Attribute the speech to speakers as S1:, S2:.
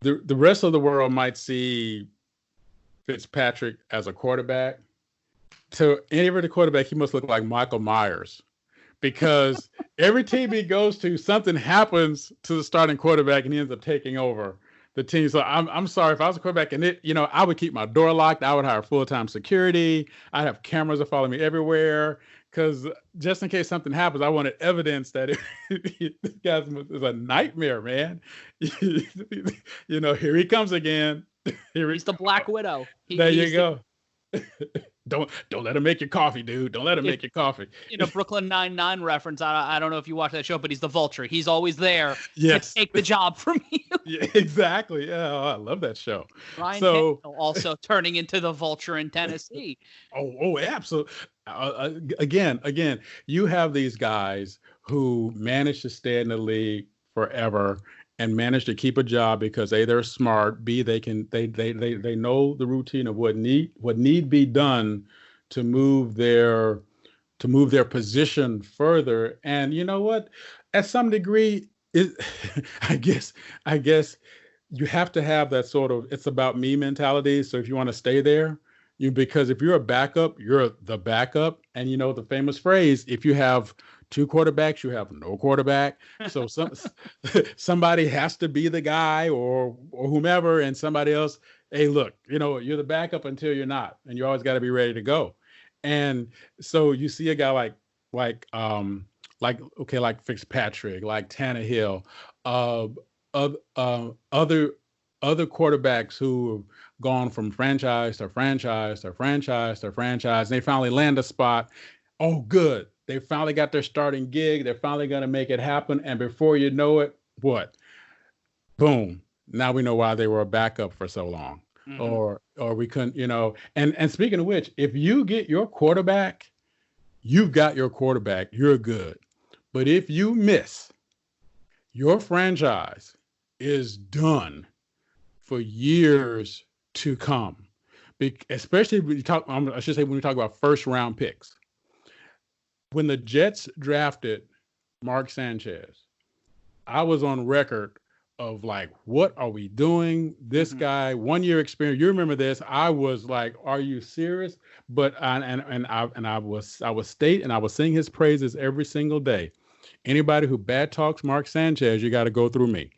S1: the rest of the world might see Fitzpatrick as a quarterback. To any other quarterback, he must look like Michael Myers because every team he goes to, something happens to the starting quarterback and he ends up taking over the team. So I'm sorry if I was a quarterback and I would keep my door locked. I would hire full-time security. I'd have cameras that follow me everywhere because just in case something happens, I wanted evidence that this guy is a nightmare, man. Here he comes again.
S2: He's the Black Widow.
S1: There you go. Don't let him make your coffee, dude. Don't let him make your coffee.
S2: Brooklyn Nine-Nine reference. I don't know if you watch that show, but he's the Vulture. He's always there
S1: to
S2: take the job from you.
S1: Yeah, exactly. Yeah, I love that show.
S2: Ryan Tannehill also turning into the Vulture in Tennessee.
S1: Oh, absolutely. Again, you have these guys who manage to stay in the league forever and manage to keep a job because A, they're smart, B, they know the routine of what need be done to move their position further. And you know what? At some degree, I guess you have to have that sort of it's about me mentality. So if you want to stay there, because if you're a backup, you're the backup. And the famous phrase, if you have two quarterbacks, you have no quarterback. So somebody has to be the guy or whomever, and somebody else, hey, look, you're the backup until you're not, and you always got to be ready to go. And so you see a guy like Fitzpatrick, like Tannehill, other quarterbacks who have gone from franchise to franchise to franchise to franchise, and they finally land a spot. Oh, good. They finally got their starting gig. They're finally going to make it happen. And before you know it, what? Boom. Now we know why they were a backup for so long. Mm-hmm. Or we couldn't, and speaking of which, if you get your quarterback, you've got your quarterback, you're good. But if you miss, your franchise is done for years to come. Especially when you talk, I should say, when we talk about first round picks. When the Jets drafted Mark Sanchez, I was on record of like, what are we doing? This guy, 1 year experience. You remember this? I was like, are you serious? But I was singing his praises every single day. Anybody who bad talks Mark Sanchez, you got to go through me.